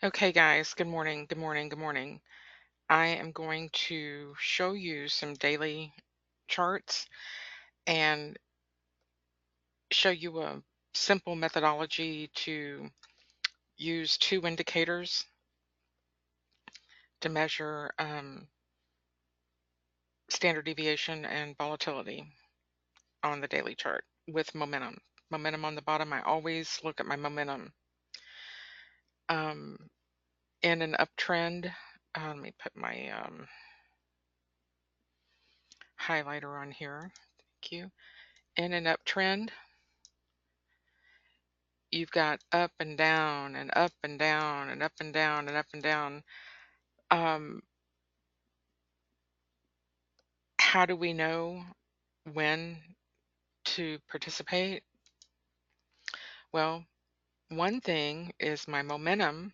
Okay, guys, good morning, good morning, good morning. I am going to show you some daily charts and show you a simple methodology to use two indicators to measure standard deviation and volatility on the daily chart with momentum. Momentum on the bottom, I always look at my momentum. In an uptrend, let me put my highlighter on here. Thank you. In an uptrend, you've got up and down and up and down and up and down and up and down. How do we know when to participate? Well, one thing is my momentum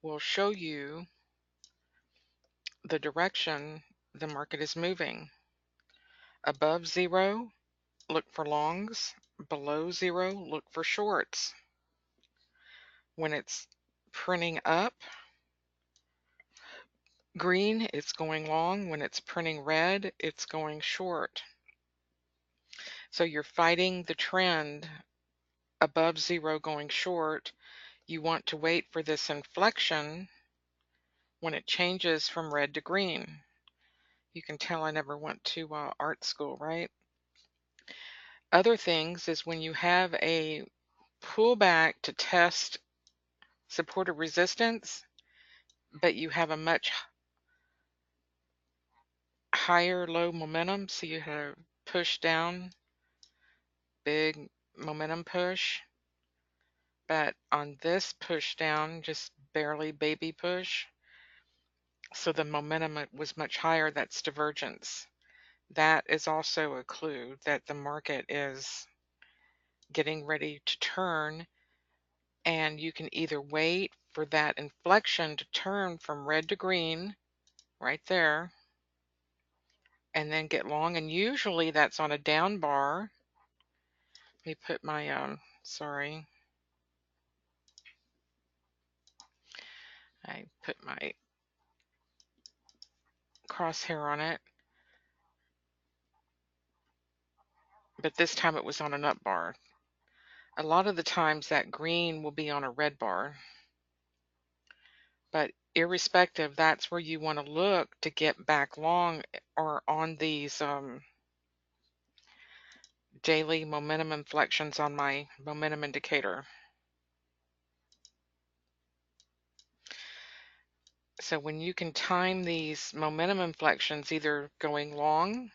will show you the direction the market is moving. Above zero, look for longs. Below zero, look for shorts. When it's printing up green, it's going long. When it's printing red, it's going short. So you're fighting the trend above zero going short. You want to wait for this inflection when it changes from red to green. You can tell I never went to art school, right? Other things is when you have a pullback to test support or resistance, but you have a much higher low momentum, so you have push down, big momentum push, but on this push down, just barely baby push, so the momentum was much higher. That's divergence. That is also a clue that the market is getting ready to turn, and you can either wait for that inflection to turn from red to green right there and then get long, and usually that's on a down bar. Let me put my sorry, I put my crosshair on it, but this time it was on an up bar. A lot of the times that green will be on a red bar, but irrespective, that's where you want to look to get back long or on these daily momentum inflections on my momentum indicator. So when you can time these momentum inflections, either going long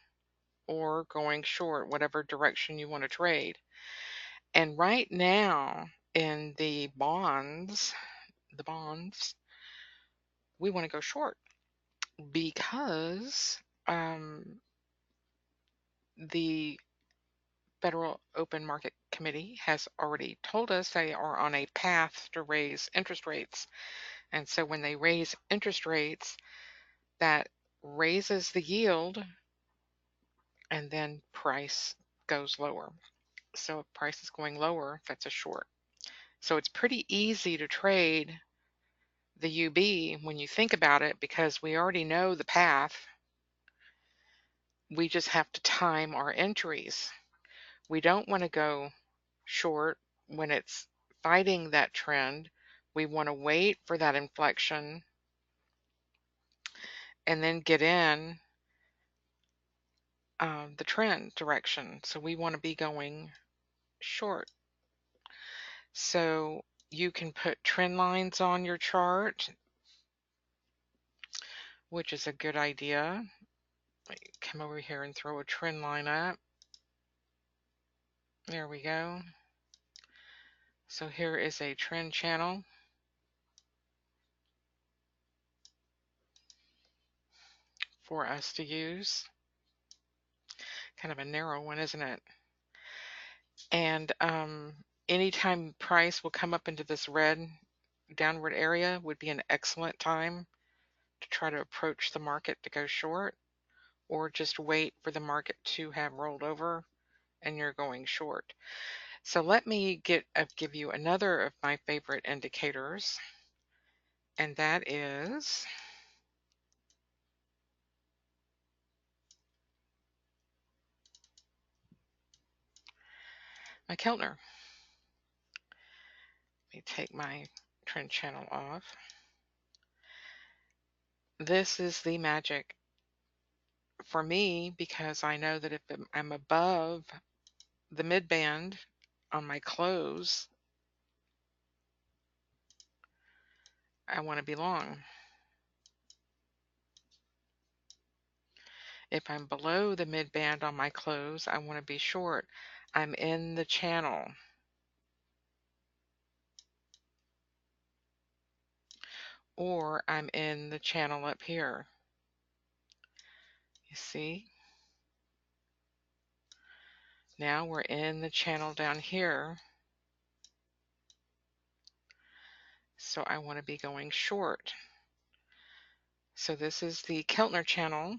or going short, whatever direction you want to trade. And right now in the bonds, we want to go short because the Federal Open Market Committee has already told us they are on a path to raise interest rates. And so when they raise interest rates, that raises the yield and then price goes lower. So if price is going lower, that's a short. So it's pretty easy to trade the UB when you think about it because we already know the path. We just have to time our entries. We don't want to go short when it's fighting that trend. We want to wait for that inflection and then get in the trend direction. So we want to be going short. So you can put trend lines on your chart, which is a good idea. Come over here and throw a trend line up. There we go. So here is a trend channel. For us to use. Kind of a narrow one, isn't it? And anytime price will come up into this red downward area would be an excellent time to try to approach the market to go short, or just wait for the market to have rolled over and you're going short. So let me give you another of my favorite indicators, and that is my Keltner. Let me take my trend channel off. This is the magic for me because I know that if I'm above the mid band on my close, I want to be long. If I'm below the mid band on my close, I want to be short. I'm in the channel. Or I'm in the channel up here. You see? Now we're in the channel down here. So I want to be going short. So this is the Keltner channel,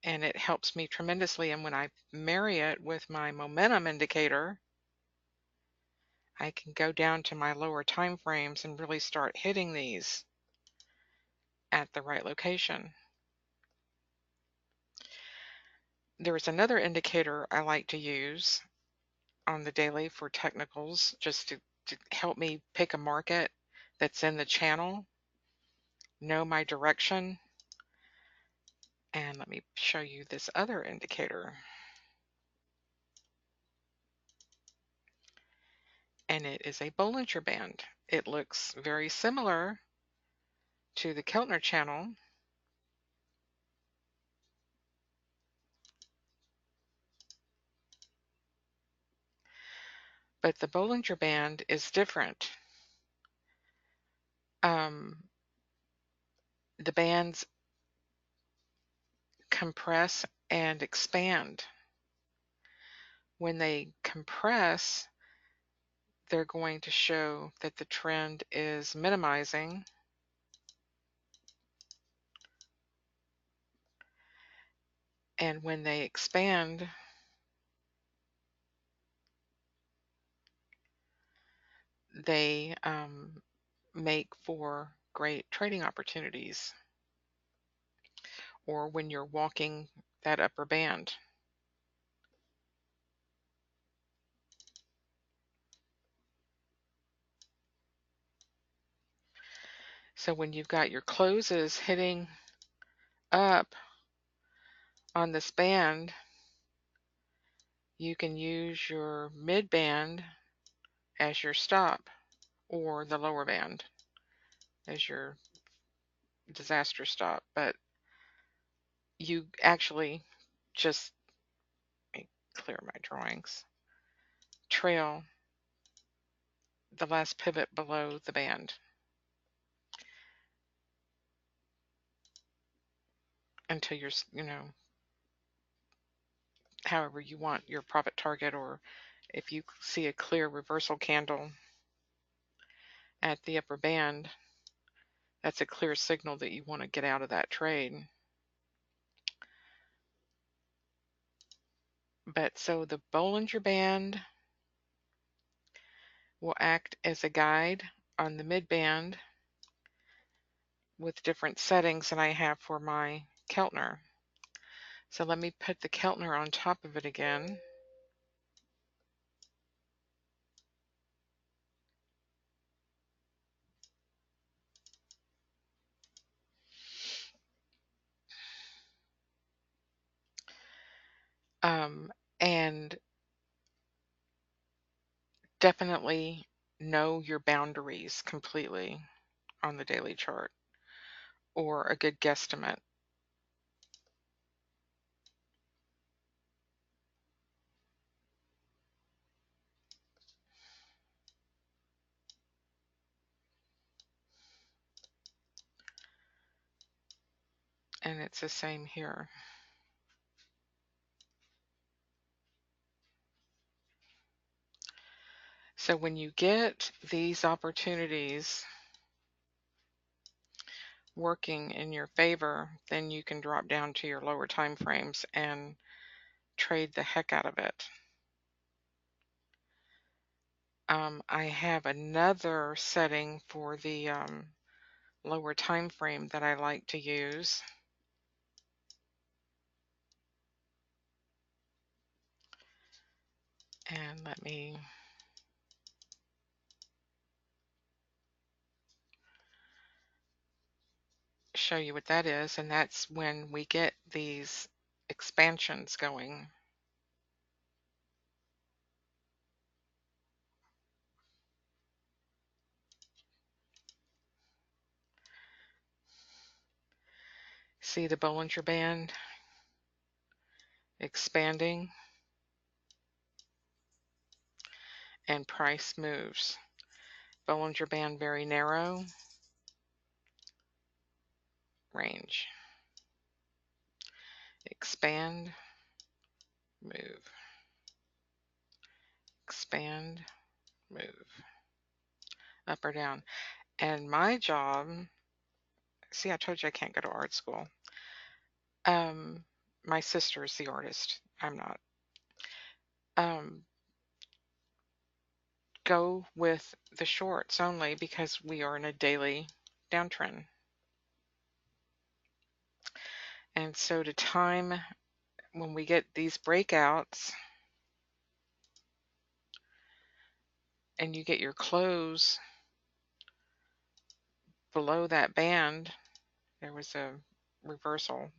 and it helps me tremendously. And when I marry it with my momentum indicator, I can go down to my lower time frames and really start hitting these at the right location. There's another indicator I like to use on the daily for technicals, just to help me pick a market that's in the channel, know my direction. And let me show you this other indicator. And it is a Bollinger Band. It looks very similar to the Keltner channel, but the Bollinger Band is different. The bands compress and expand. When they compress, they're going to show that the trend is minimizing. And when they expand, they make for great trading opportunities, or when you're walking that upper band. So when you've got your closes hitting up on this band, you can use your mid band as your stop, or the lower band as your disaster stop. But you actually just, let me clear my drawings, trail the last pivot below the band until you're, however you want your profit target, or if you see a clear reversal candle at the upper band, that's a clear signal that you want to get out of that trade. But so the Bollinger Band will act as a guide on the mid band with different settings that I have for my Keltner. So let me put the Keltner on top of it again. And definitely know your boundaries completely on the daily chart, or a good guesstimate. And it's the same here. So when you get these opportunities working in your favor, then you can drop down to your lower time frames and trade the heck out of it. I have another setting for the lower time frame that I like to use. And let me show you what that is. And that's when we get these expansions going. See the Bollinger Band expanding and price moves. Bollinger Band very narrow, range, expand, move, expand, move, up or down. And my job, see, I told you I can't go to art school. My sister is the artist. I'm not. Go with the shorts only because we are in a daily downtrend. And so to time when we get these breakouts and you get your close below that band, there was a reversal.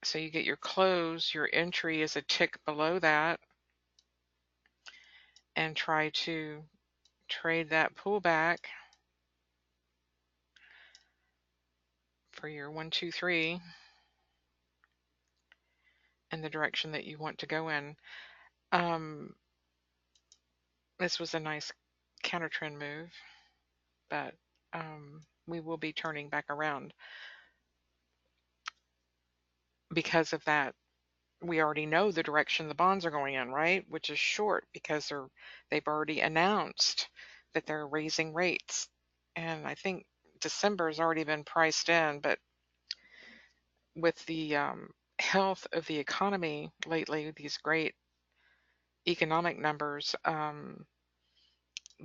So you get your close, your entry is a tick below that, and try to trade that pullback for your 1, 2, 3 in the direction that you want to go in. This was a nice counter trend move, but we will be turning back around because of that. We already know the direction the bonds are going in, right? Which is short because they've already announced that they're raising rates. And I think December has already been priced in, but with the health of the economy lately, these great economic numbers,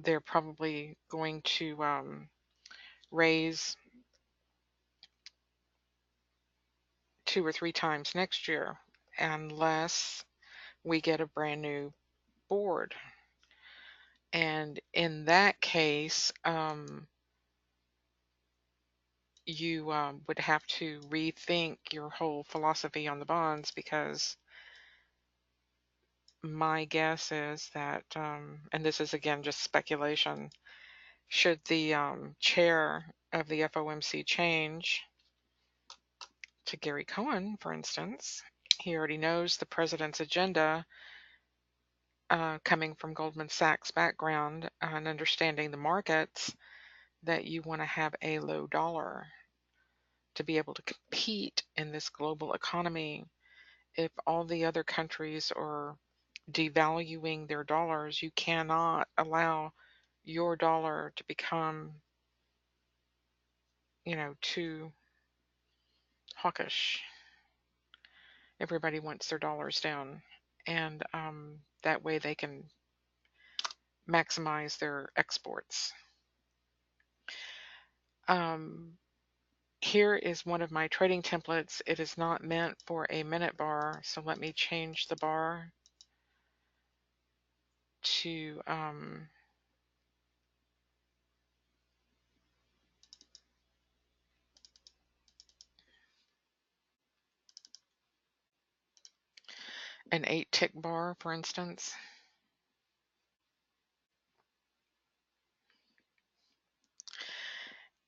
they're probably going to raise 2 or 3 times next year unless we get a brand new board. And in that case, you would have to rethink your whole philosophy on the bonds, because my guess is that, and this is again just speculation, should the chair of the FOMC change to Gary Cohen, for instance, he already knows the president's agenda, coming from Goldman Sachs background and understanding the markets, that you want to have a low dollar to be able to compete in this global economy. If all the other countries are devaluing their dollars, you cannot allow your dollar to become, too hawkish. Everybody wants their dollars down, and that way they can maximize their exports. Here is one of my trading templates. It is not meant for a minute bar, so let me change the bar to an 8-tick bar, for instance.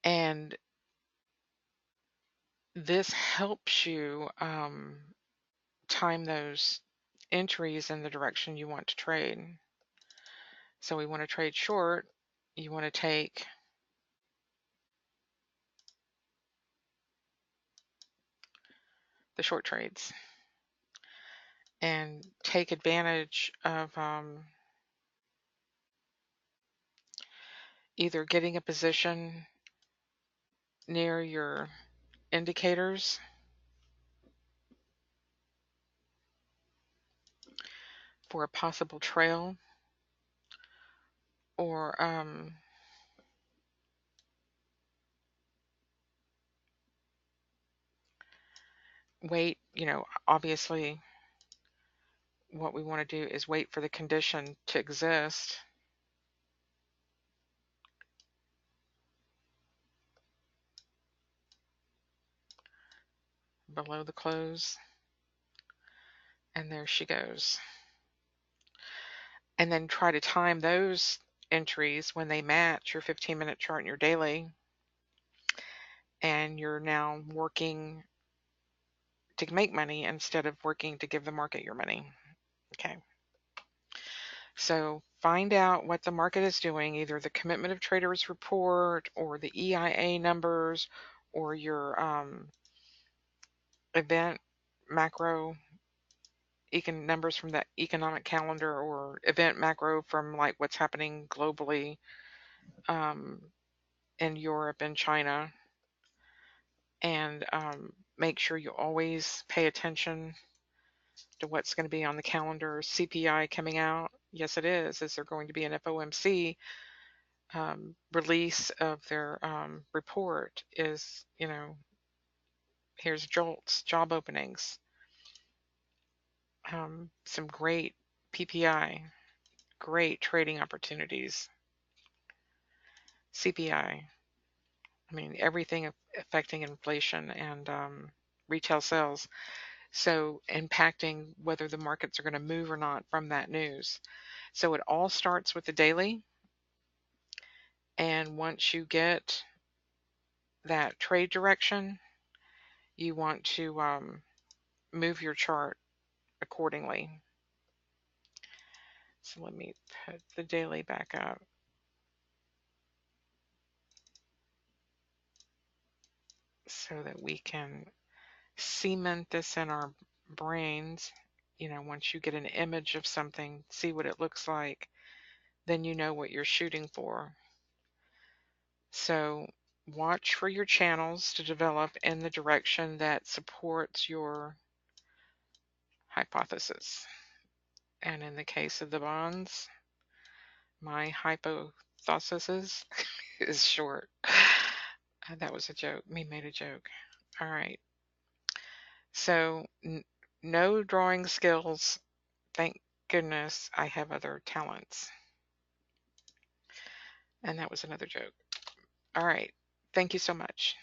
And this helps you time those entries in the direction you want to trade. So we want to trade short. You want to take the short trades and take advantage of either getting a position near your indicators for a possible trail, or wait, obviously what we want to do is wait for the condition to exist below the close. And there she goes. And then try to time those entries when they match your 15-minute chart and your daily. And you're now working to make money instead of working to give the market your money. Okay. So find out what the market is doing, either the Commitment of Traders report or the EIA numbers or your event macro numbers from the economic calendar, or event macro from like what's happening globally in Europe and China. And make sure you always pay attention to what's going to be on the calendar. CPI coming out. Yes, it is. Is there going to be an FOMC release of their report? Is, here's JOLTS, job openings, some great PPI, great trading opportunities, CPI. I mean, everything affecting inflation and retail sales. So impacting whether the markets are going to move or not from that news. So it all starts with the daily. And once you get that trade direction, you want to move your chart accordingly. So let me put the daily back up. So that we can cement this in our brains. Once you get an image of something, see what it looks like, then you know what you're shooting for. So watch for your channels to develop in the direction that supports your hypothesis. And in the case of the bonds, my hypothesis is short. That was a joke. Me made a joke. All right. So no drawing skills. Thank goodness I have other talents. And that was another joke. All right. Thank you so much.